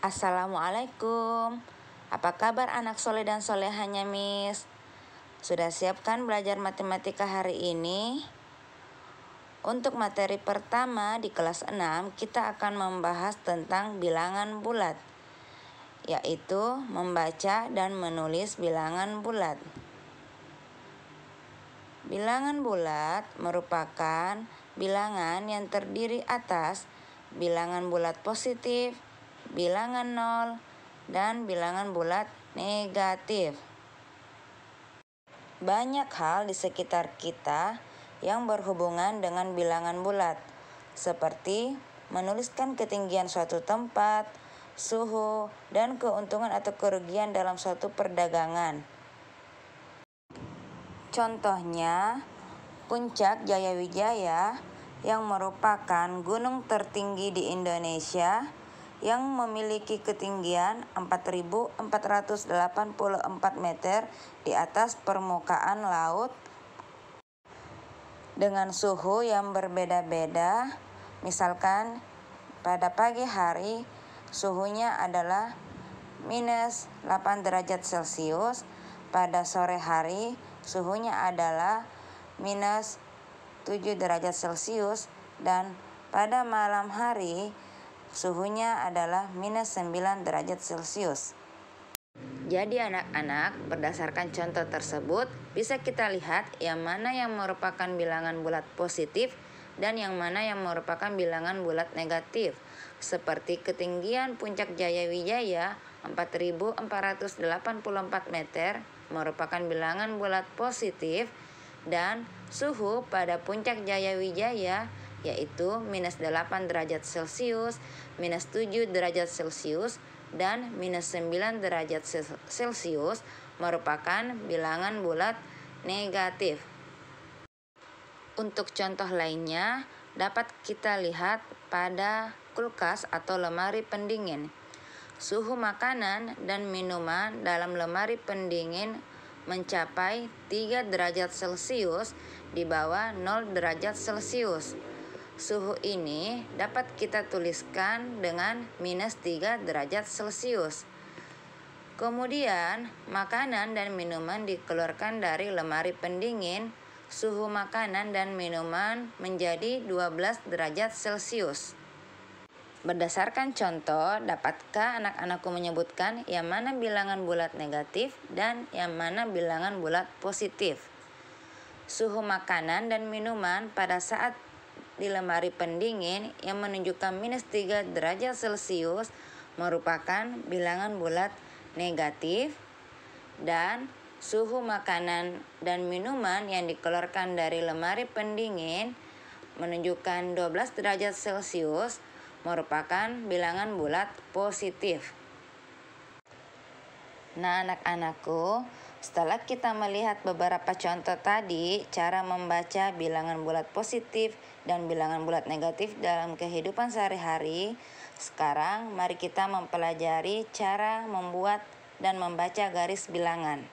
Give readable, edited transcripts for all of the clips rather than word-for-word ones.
Assalamualaikum. Apa kabar anak soleh dan solehanya, Miss? Sudah siap kan belajar matematika hari ini? Untuk materi pertama di kelas 6, kita akan membahas tentang bilangan bulat, yaitu membaca dan menulis bilangan bulat. Bilangan bulat merupakan bilangan yang terdiri atas bilangan bulat positif, bilangan nol, dan bilangan bulat negatif. Banyak hal di sekitar kita yang berhubungan dengan bilangan bulat, seperti menuliskan ketinggian suatu tempat, suhu, dan keuntungan atau kerugian dalam suatu perdagangan. Contohnya, Puncak Jayawijaya yang merupakan gunung tertinggi di Indonesia yang memiliki ketinggian 4.484 meter di atas permukaan laut dengan suhu yang berbeda-beda. Misalkan pada pagi hari suhunya adalah minus 8 derajat Celcius, pada sore hari suhunya adalah minus 7 derajat Celcius, dan pada malam hari suhunya adalah minus 9 derajat Celcius. Jadi anak-anak, berdasarkan contoh tersebut, bisa kita lihat yang mana yang merupakan bilangan bulat positif dan yang mana yang merupakan bilangan bulat negatif. Seperti ketinggian Puncak Jayawijaya 4.484 meter merupakan bilangan bulat positif, dan suhu pada Puncak Jayawijaya yaitu minus 8 derajat Celcius, minus 7 derajat Celcius, dan minus 9 derajat Celcius merupakan bilangan bulat negatif. Untuk contoh lainnya dapat kita lihat pada kulkas atau lemari pendingin. Suhu makanan dan minuman dalam lemari pendingin mencapai 3 derajat Celcius di bawah 0 derajat Celcius. Suhu ini dapat kita tuliskan dengan minus 3 derajat Celcius. Kemudian, makanan dan minuman dikeluarkan dari lemari pendingin. Suhu makanan dan minuman menjadi 12 derajat Celcius. Berdasarkan contoh, dapatkah anak-anakku menyebutkan yang mana bilangan bulat negatif dan yang mana bilangan bulat positif? Suhu makanan dan minuman pada saat di lemari pendingin yang menunjukkan minus 3 derajat Celcius merupakan bilangan bulat negatif, dan suhu makanan dan minuman yang dikeluarkan dari lemari pendingin menunjukkan 12 derajat Celcius merupakan bilangan bulat positif. Nah, anak-anakku, setelah kita melihat beberapa contoh tadi, cara membaca bilangan bulat positif dan bilangan bulat negatif dalam kehidupan sehari-hari, sekarang mari kita mempelajari cara membuat dan membaca garis bilangan,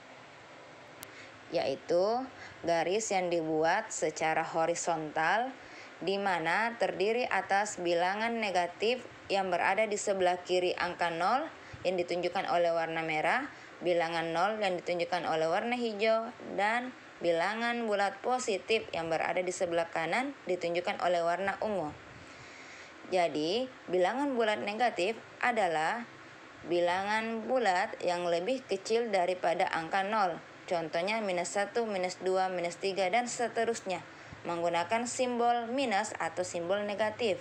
yaitu garis yang dibuat secara horizontal, di mana terdiri atas bilangan negatif yang berada di sebelah kiri angka 0 yang ditunjukkan oleh warna merah, bilangan 0 yang ditunjukkan oleh warna hijau, dan bilangan bulat positif yang berada di sebelah kanan ditunjukkan oleh warna ungu. Jadi, bilangan bulat negatif adalah bilangan bulat yang lebih kecil daripada angka 0. Contohnya minus 1, minus 2, minus 3, dan seterusnya, menggunakan simbol minus atau simbol negatif.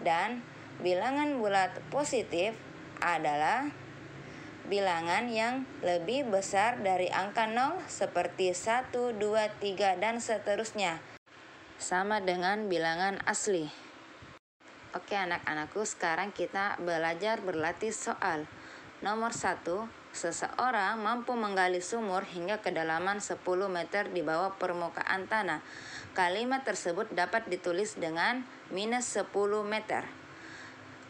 Dan bilangan bulat positif adalah bilangan yang lebih besar dari angka 0 seperti 1, 2, 3, dan seterusnya, sama dengan bilangan asli. Oke anak-anakku, sekarang kita belajar berlatih soal. Nomor 1, seseorang mampu menggali sumur hingga kedalaman 10 meter di bawah permukaan tanah. Kalimat tersebut dapat ditulis dengan minus 10 meter.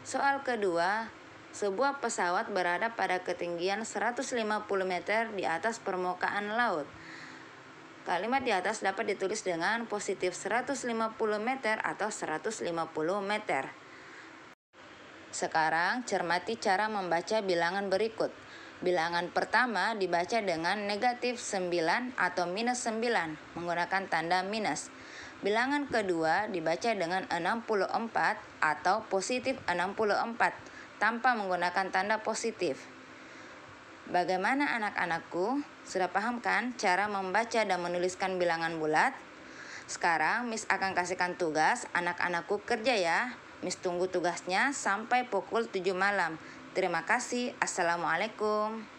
Soal kedua, sebuah pesawat berada pada ketinggian 150 meter di atas permukaan laut. Kalimat di atas dapat ditulis dengan positif 150 meter atau 150 meter. Sekarang cermati cara membaca bilangan berikut. Bilangan pertama dibaca dengan negatif 9 atau minus 9 menggunakan tanda minus. Bilangan kedua dibaca dengan 64 atau positif 64 tanpa menggunakan tanda positif. Bagaimana anak-anakku? Sudah paham kan cara membaca dan menuliskan bilangan bulat? Sekarang Miss akan kasihkan tugas, anak-anakku kerja ya. Miss tunggu tugasnya sampai pukul 7 malam. Terima kasih. Assalamualaikum.